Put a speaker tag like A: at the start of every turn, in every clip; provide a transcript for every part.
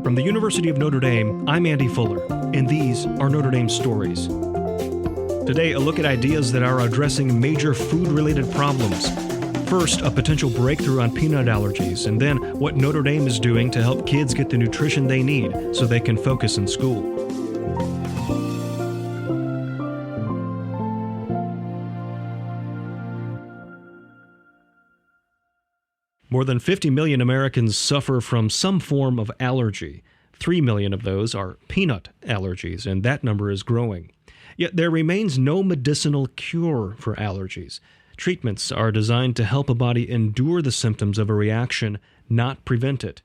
A: From the University of Notre Dame, I'm Andy Fuller, and these are Notre Dame Stories. Today, a look at ideas that are addressing major food-related problems. First, a potential breakthrough on peanut allergies, and then what Notre Dame is doing to help kids get the nutrition they need so they can focus in school. More than 50 million Americans suffer from some form of allergy. 3 million of those are peanut allergies, and that number is growing. Yet there remains no medicinal cure for allergies. Treatments are designed to help a body endure the symptoms of a reaction, not prevent it.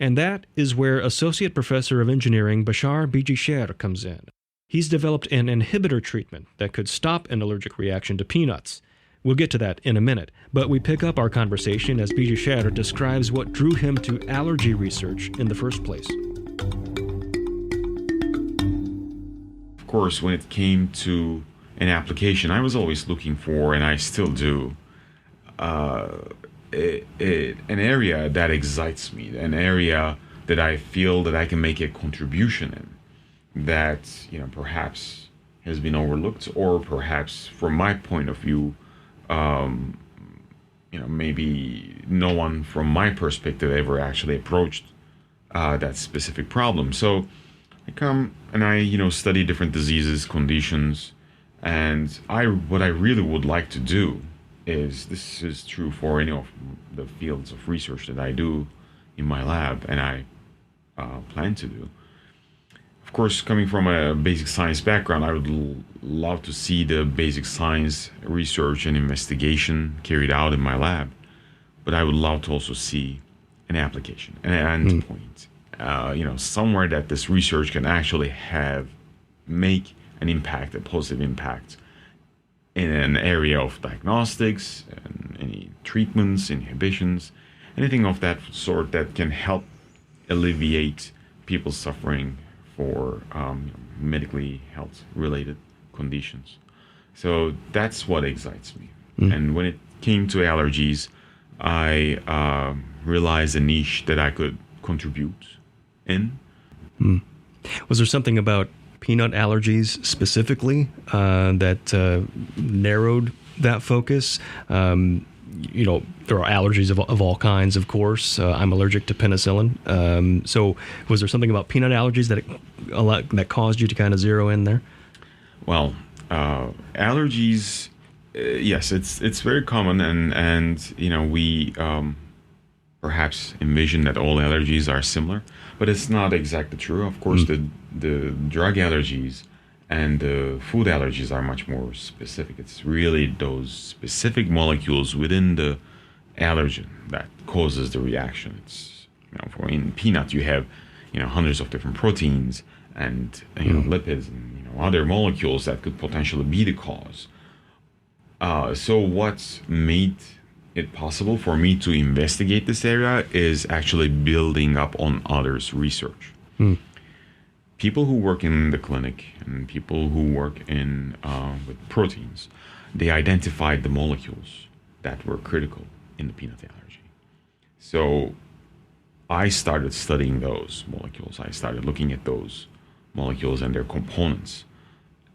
A: And that is where Associate Professor of Engineering Bashar Bijisher comes in. He's developed an inhibitor treatment that could stop an allergic reaction to peanuts. We'll get to that in a minute, but we pick up our conversation as Bijisher describes what drew him to allergy research in the first place.
B: Of course, when it came to an application, I was always looking for, and I still do, an area that excites me, an area that I feel that I can make a contribution in, that perhaps has been overlooked, or perhaps from my point of view, maybe no one from my perspective ever actually approached that specific problem. So I come and I study different diseases, conditions, and what I really would like to do is, this is true for any of the fields of research that I do in my lab and I plan to do. Of course, coming from a basic science background, I would love to see the basic science research and investigation carried out in my lab, but I would love to also see an application, an endpoint, somewhere that this research can actually make an impact, a positive impact in an area of diagnostics and any treatments, inhibitions, anything of that sort that can help alleviate people's suffering for medically health-related conditions. So that's what excites me. And when it came to allergies, I realized a niche that I could contribute in.
A: Was there something about peanut allergies specifically that narrowed that focus? There are allergies of all kinds, of course. I'm allergic to penicillin. So was there something about peanut allergies that caused you to kind of zero in there?
B: Well, allergies, yes, it's very common, and we perhaps envision that all allergies are similar, but it's not exactly true. Of course, the drug allergies and the food allergies are much more specific. It's really those specific molecules within the allergen that causes the reaction. It's, in peanut you have, hundreds of different proteins and lipids and other molecules that could potentially be the cause. So what's made it possible for me to investigate this area is actually building up on others' research. People who work in the clinic and people who work in with proteins, they identified the molecules that were critical in the peanut allergy. So I started studying those molecules. I started looking at those molecules and their components.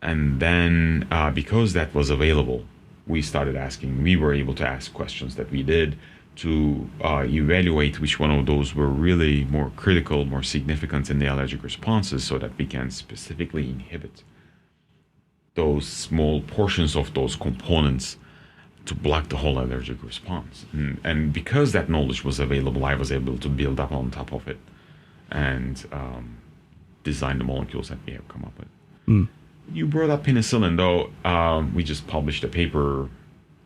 B: And then because that was available, we were able to ask questions that we did to evaluate which one of those were really more critical, more significant in the allergic responses, so that we can specifically inhibit those small portions of those components to block the whole allergic response. And because that knowledge was available, I was able to build up on top of it and design the molecules that we have come up with. You brought up penicillin, though. We just published a paper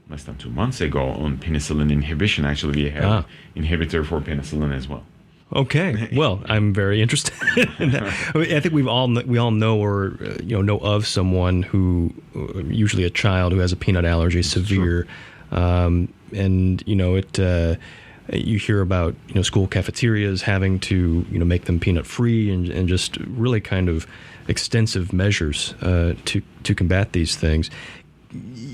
B: less than 2 months ago on penicillin inhibition. Actually, we have inhibitor for penicillin as well.
A: Okay. Well, I'm very interested in that. I think we all know or know of someone who, usually a child who has a peanut allergy, severe, and you hear about school cafeterias having to make them peanut free and just really kind of extensive measures to combat these things.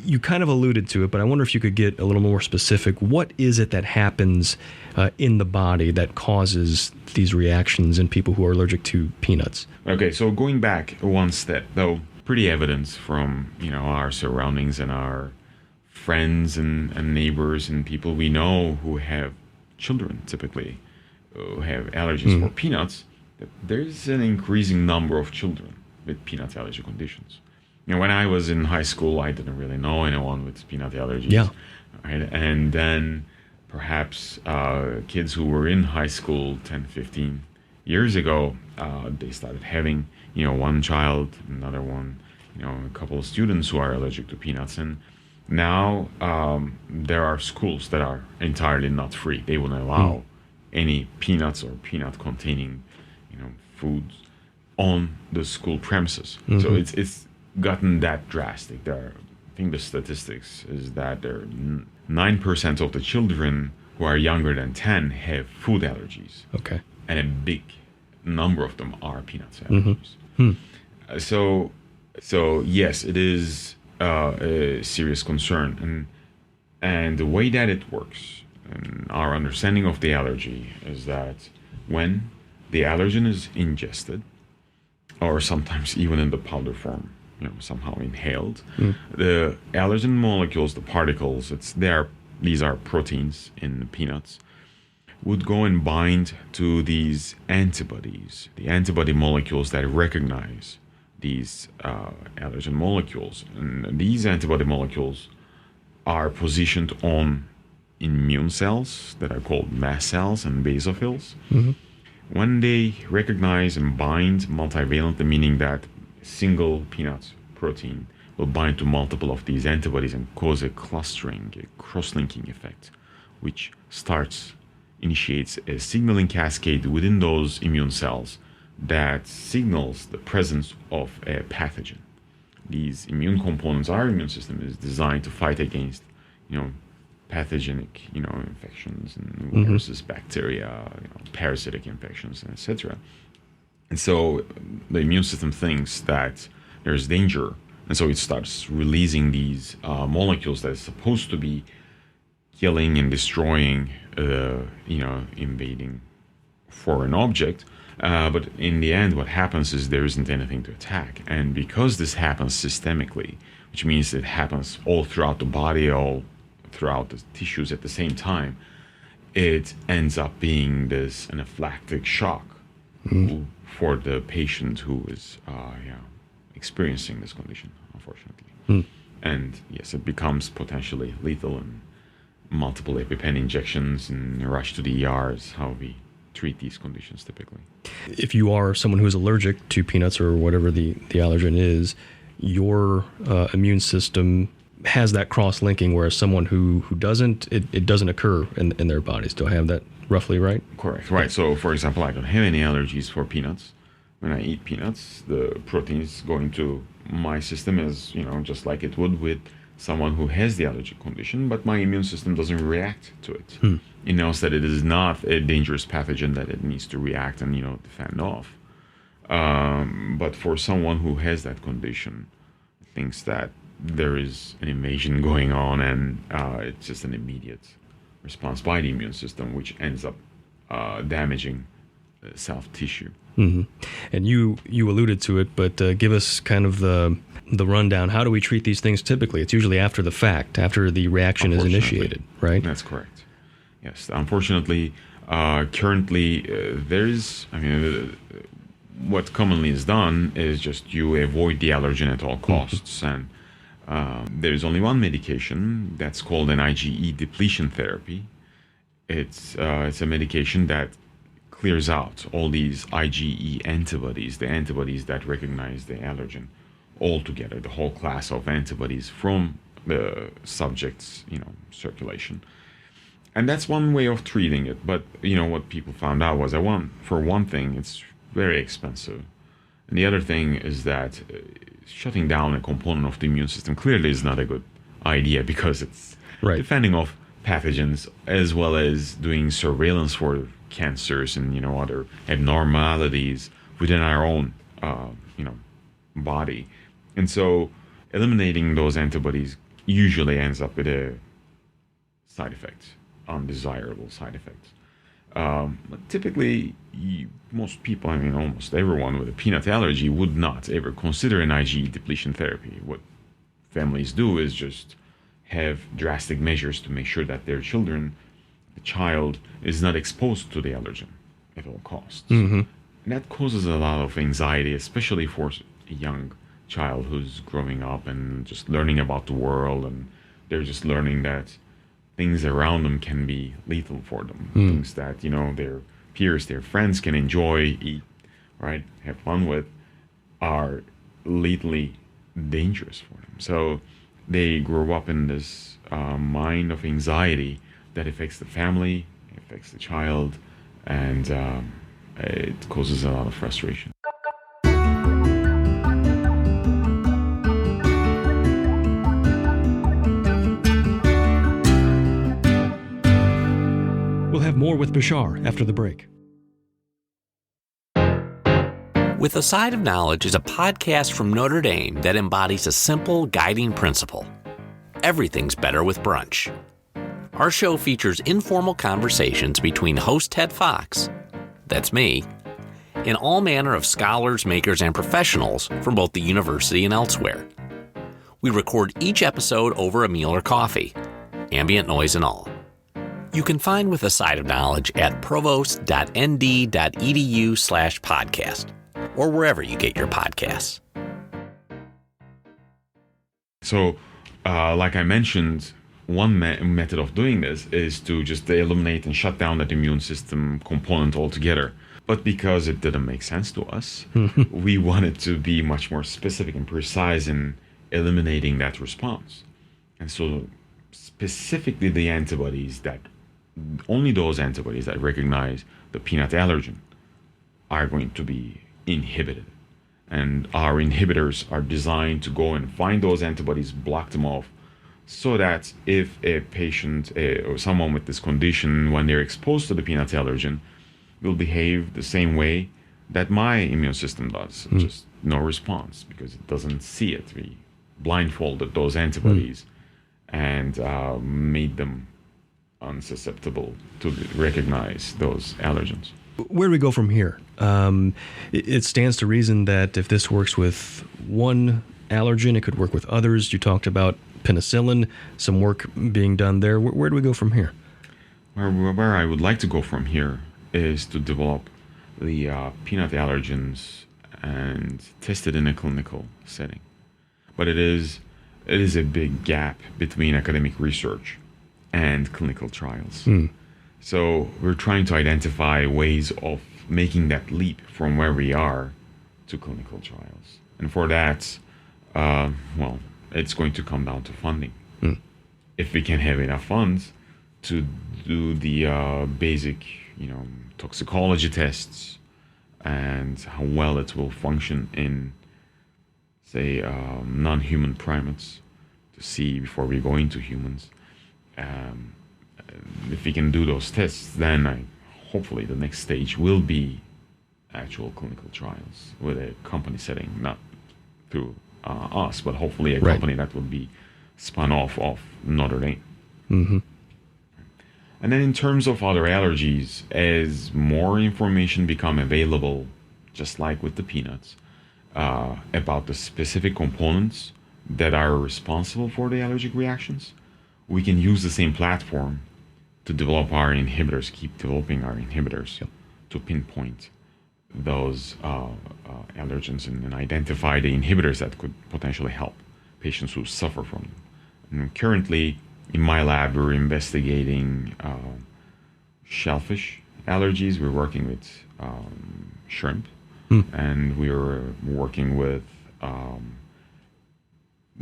A: you kind of alluded to it, but I wonder if you could get a little more specific. What is it that happens in the body that causes these reactions in people who are allergic to peanuts?
B: Okay, so going back one step, though, pretty evidence from our surroundings and our friends and neighbors and people we know who have children typically who have allergies for peanuts, that there's an increasing number of children with peanut allergy conditions. When I was in high school, I didn't really know anyone with peanut allergies.
A: Yeah.
B: Right? And then perhaps kids who were in high school 10, 15 years ago, they started having, one child, another one, a couple of students who are allergic to peanuts. And now there are schools that are entirely nut free. They won't allow any peanuts or peanut containing, foods on the school premises. So it's gotten that drastic. I think the statistics is that there are 9% of the children who are younger than 10 have food allergies.
A: Okay.
B: And a big number of them are peanut allergies. So yes, it is a serious concern. And the way that it works, and our understanding of the allergy, is that when the allergen is ingested, or sometimes even in the powder form, somehow inhaled, the allergen molecules, the particles, these are proteins in the peanuts, would go and bind to these antibodies, the antibody molecules that recognize these allergen molecules. And these antibody molecules are positioned on immune cells that are called mast cells and basophils. When they recognize and bind multivalently, meaning that single peanut protein will bind to multiple of these antibodies and cause a clustering, a cross-linking effect, which initiates a signaling cascade within those immune cells that signals the presence of a pathogen. These immune components, our immune system is designed to fight against, pathogenic, infections and viruses, bacteria, parasitic infections, etc. And so the immune system thinks that there's danger, and so it starts releasing these molecules that is supposed to be killing and destroying, invading foreign object. But in the end, what happens is there isn't anything to attack. And because this happens systemically, which means it happens all throughout the body, all throughout the tissues at the same time, it ends up being this anaphylactic shock for the patient who is experiencing this condition, unfortunately. And yes, it becomes potentially lethal, and multiple EpiPen injections and rush to the ER is how we treat these conditions typically.
A: If you are someone who is allergic to peanuts or whatever the allergen is, your immune system has that cross-linking, whereas someone who doesn't, it doesn't occur in their bodies. Do I have that roughly right?
B: Correct. Right. So, for example, I don't have any allergies for peanuts. When I eat peanuts, the protein is going to my system as, just like it would with someone who has the allergic condition, but my immune system doesn't react to it. It knows that it is not a dangerous pathogen that it needs to react and, defend off. But for someone who has that condition, thinks that there is an invasion going on, and it's just an immediate response by the immune system, which ends up damaging self-tissue.
A: And you alluded to it, but give us kind of the rundown. How do we treat these things typically? It's usually after the fact, after the reaction is initiated, right?
B: That's correct. Yes. Unfortunately, currently what commonly is done is just you avoid the allergen at all costs. And there's only one medication that's called an IgE depletion therapy. It's a medication that clears out all these IgE antibodies, the antibodies that recognize the allergen altogether, the whole class of antibodies from the subject's, circulation. And that's one way of treating it. But, what people found out was for one thing, it's very expensive. And the other thing is that shutting down a component of the immune system clearly is not a good idea, because it's defending off pathogens as well as doing surveillance for cancers and, other abnormalities within our own, body. And so eliminating those antibodies usually ends up with a side effect, undesirable side effect. But typically, most people, I mean, almost everyone with a peanut allergy would not ever consider an IgE depletion therapy. What families do is just have drastic measures to make sure that their children, the child, is not exposed to the allergen at all costs. And that causes a lot of anxiety, especially for a young child who's growing up and just learning about the world, and they're just learning that things around them can be lethal for them. Things that, their peers, their friends can enjoy, eat, right, have fun with, are lethally dangerous for them. So they grow up in this mind of anxiety that affects the family, affects the child, and it causes a lot of frustration.
A: We'll have more with Bashar after the break.
C: With a Side of Knowledge is a podcast from Notre Dame that embodies a simple guiding principle. Everything's better with brunch. Our show features informal conversations between host Ted Fox, that's me, and all manner of scholars, makers, and professionals from both the university and elsewhere. We record each episode over a meal or coffee, ambient noise and all. You can find With a Side of Knowledge at provost.nd.edu/podcast or wherever you get your podcasts.
B: So, like I mentioned, one method of doing this is to just eliminate and shut down that immune system component altogether. But because it didn't make sense to us, we wanted to be much more specific and precise in eliminating that response. And so specifically the antibodies only those antibodies that recognize the peanut allergen are going to be inhibited. And our inhibitors are designed to go and find those antibodies, block them off, so that if a patient or someone with this condition, when they're exposed to the peanut allergen, will behave the same way that my immune system does, just no response because it doesn't see it. We blindfolded those antibodies and made them unsusceptible to recognize those allergens.
A: Where do we go from here? It stands to reason that if this works with one allergen, it could work with others. You talked about penicillin, some work being done there. Where do we go from here?
B: Where I would like to go from here is to develop the peanut allergens and test it in a clinical setting. But it is a big gap between academic research and clinical trials. So we're trying to identify ways of making that leap from where we are to clinical trials. And for that, it's going to come down to funding. If we can have enough funds to do the basic, toxicology tests and how well it will function in, say, non-human primates to see before we go into humans. If we can do those tests, then hopefully the next stage will be actual clinical trials with a company setting, not through us, but hopefully a company that will be spun off of Notre Dame. And then in terms of other allergies, as more information become available, just like with the peanuts, about the specific components that are responsible for the allergic reactions, we can use the same platform to develop our inhibitors, keep developing our inhibitors to pinpoint those allergens and identify the inhibitors that could potentially help patients who suffer from them. And currently, in my lab, we're investigating shellfish allergies. We're working with shrimp, and we're working with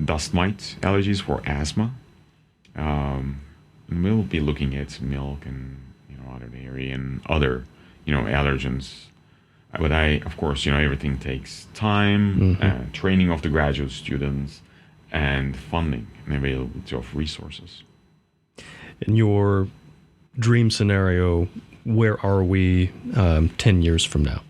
B: dust mite allergies for asthma. We'll be looking at milk and other dairy and other allergens. But of course, everything takes time, training of the graduate students, and funding and availability of resources.
A: In your dream scenario, where are we 10 years from now?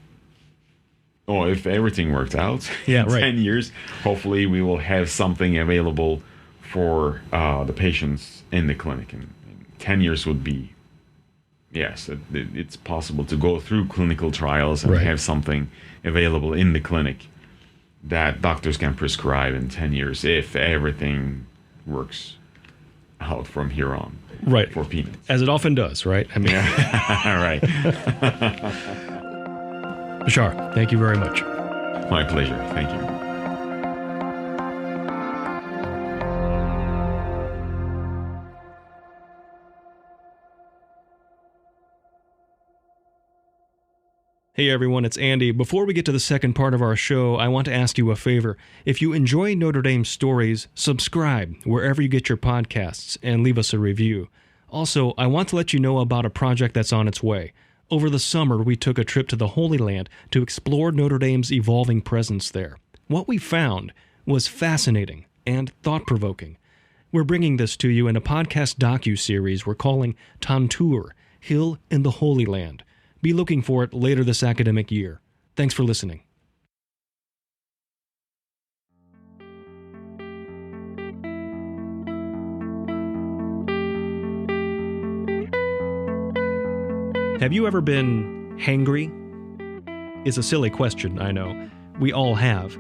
B: Oh, if everything works out,
A: in
B: 10 years, hopefully we will have something available for the patients in the clinic. And 10 years would be, yes, it's possible to go through clinical trials and
A: Right.
B: have something available in the clinic that doctors can prescribe in 10 years if everything works out from here on.
A: Right.
B: For peanuts.
A: As it often does, right? I mean,
B: Right.
A: Bashar, thank you very much.
B: My pleasure. Thank you.
A: Hey everyone, it's Andy. Before we get to the second part of our show, I want to ask you a favor. If you enjoy Notre Dame stories, subscribe wherever you get your podcasts and leave us a review. Also, I want to let you know about a project that's on its way. Over the summer, we took a trip to the Holy Land to explore Notre Dame's evolving presence there. What we found was fascinating and thought-provoking. We're bringing this to you in a podcast docu-series we're calling Tantur, Hill in the Holy Land. Be looking for it later this academic year. Thanks for listening. Have you ever been hangry? It's a silly question, I know. We all have.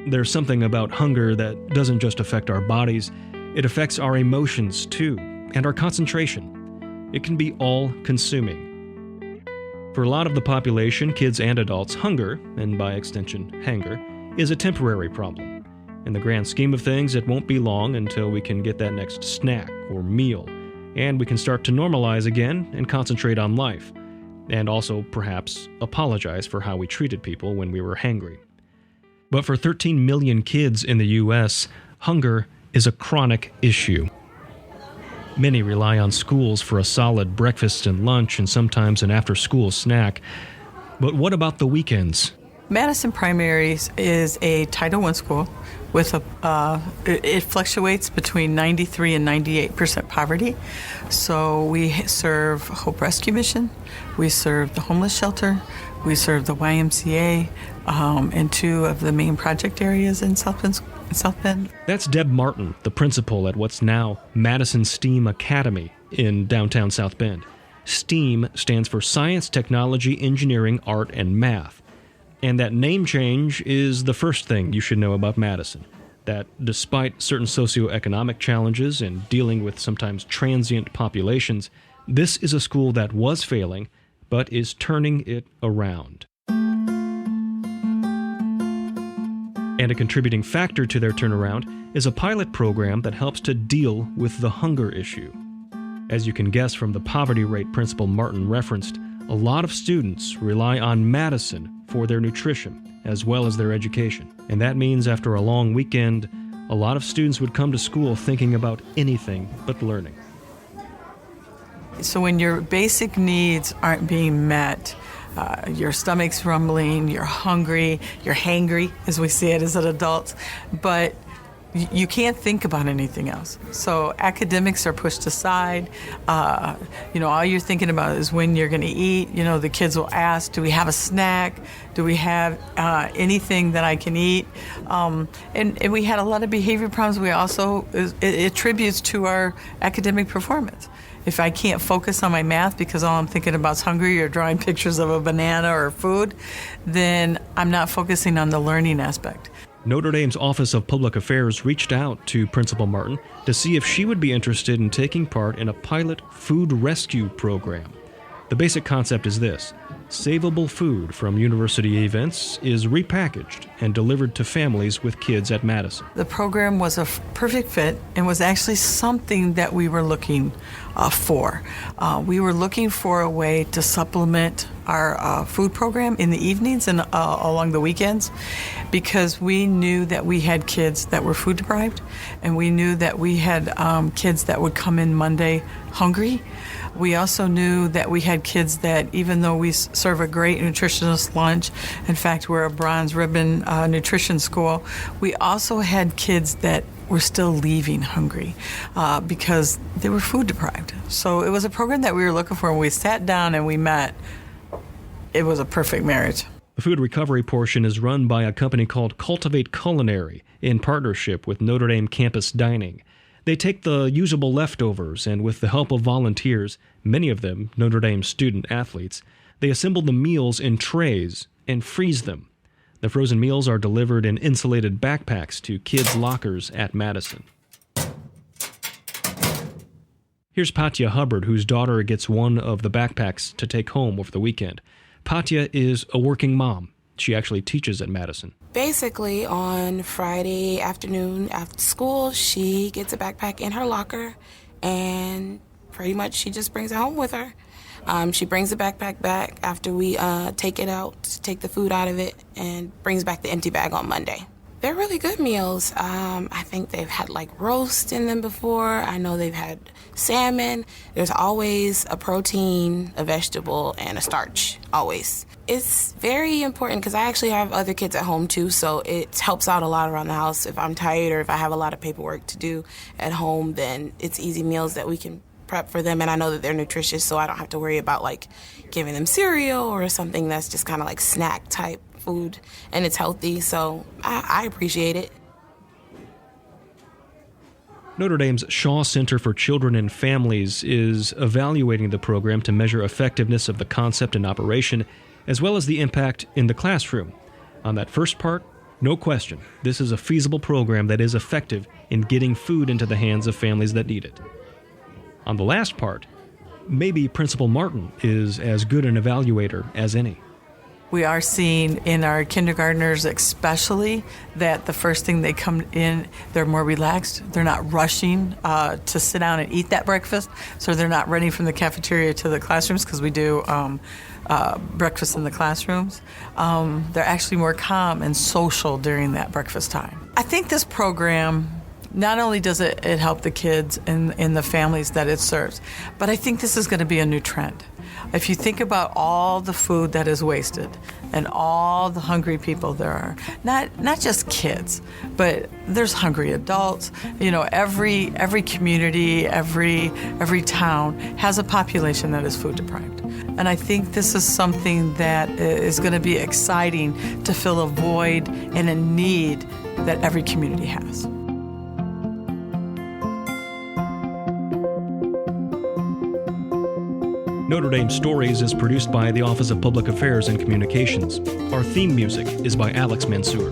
A: There's something about hunger that doesn't just affect our bodies, it affects our emotions too, and our concentration. It can be all-consuming. For a lot of the population, kids and adults, hunger, and by extension, hanger, is a temporary problem. In the grand scheme of things, it won't be long until we can get that next snack or meal, and we can start to normalize again and concentrate on life, and also, perhaps, apologize for how we treated people when we were hangry. But for 13 million kids in the U.S., hunger is a chronic issue. Many rely on schools for a solid breakfast and lunch and sometimes an after-school snack. But what about the weekends?
D: Madison Primaries is a Title I school with it fluctuates between 93 and 98% poverty. So we serve Hope Rescue Mission, we serve the homeless shelter, we serve the YMCA, and two of the main project areas in South Bend.
A: That's Deb Martin, the principal at what's now Madison STEAM Academy in downtown South Bend. STEAM stands for Science, Technology, Engineering, Art, and Math. And that name change is the first thing you should know about Madison. That despite certain socioeconomic challenges and dealing with sometimes transient populations, this is a school that was failing, but is turning it around. And a contributing factor to their turnaround is a pilot program that helps to deal with the hunger issue. As you can guess from the poverty rate Principal Martin referenced, a lot of students rely on Madison for their nutrition as well as their education. And that means after a long weekend, a lot of students would come to school thinking about anything but learning.
D: So when your basic needs aren't being met, your stomach's rumbling, you're hungry, you're hangry, as we see it as an adult, but you can't think about anything else. So academics are pushed aside. All you're thinking about is when you're going to eat. The kids will ask, do we have a snack? Do we have anything that I can eat? And we had a lot of behavior problems. We also, it attributes to our academic performance. If I can't focus on my math because all I'm thinking about is hungry or drawing pictures of a banana or food, then I'm not focusing on the learning aspect.
A: Notre Dame's Office of Public Affairs reached out to Principal Martin to see if she would be interested in taking part in a pilot food rescue program. The basic concept is this: savable food from university events is repackaged and delivered to families with kids at Madison.
D: The program was a perfect fit and was actually something that we were looking for. We were looking for a way to supplement our food program in the evenings and along the weekends, because we knew that we had kids that were food deprived, and we knew that we had kids that would come in Monday hungry. We also knew that we had kids that, even though we serve a great nutritionist lunch, in fact, we're a bronze ribbon nutrition school, we also had kids that were still leaving hungry because they were food deprived. So it was a program that we were looking for. When we sat down and we met, it was a perfect marriage.
A: The food recovery portion is run by a company called Cultivate Culinary in partnership with Notre Dame Campus Dining. They take the usable leftovers, and with the help of volunteers, many of them Notre Dame student athletes, they assemble the meals in trays and freeze them. The frozen meals are delivered in insulated backpacks to kids' lockers at Madison. Here's Patya Hubbard, whose daughter gets one of the backpacks to take home over the weekend. Patya is a working mom. She actually teaches at Madison.
E: Basically, on Friday afternoon after school, she gets a backpack in her locker, and pretty much she just brings it home with her. She brings the backpack back after we take it out, take the food out of it, and brings back the empty bag on Monday. They're really good meals. I think they've had like roast in them before. I know they've had salmon. There's always a protein, a vegetable, and a starch, always. It's very important because I actually have other kids at home too, so it helps out a lot around the house. If I'm tired or if I have a lot of paperwork to do at home, then it's easy meals that we can prep for them, and I know that they're nutritious, so I don't have to worry about like giving them cereal or something that's just kind of like snack type food, and it's healthy, so I appreciate it.
A: Notre Dame's Shaw Center for Children and Families is evaluating the program to measure effectiveness of the concept and operation, as well as the impact in the classroom. On that first part, no question, this is a feasible program that is effective in getting food into the hands of families that need it. On the last part, maybe Principal Martin is as good an evaluator as any.
D: We are seeing in our kindergartners especially that the first thing they come in, they're more relaxed. They're not rushing to sit down and eat that breakfast, so they're not running from the cafeteria to the classrooms because we do breakfast in the classrooms. They're actually more calm and social during that breakfast time. I think this program, not only does it help the kids and the families that it serves, but I think this is going to be a new trend. If you think about all the food that is wasted and all the hungry people there are, not just kids, but there's hungry adults. You know, every community, every town has a population that is food deprived. And I think this is something that is going to be exciting to fill a void and a need that every community has.
A: Notre Dame Stories is produced by the Office of Public Affairs and Communications. Our theme music is by Alex Mansour.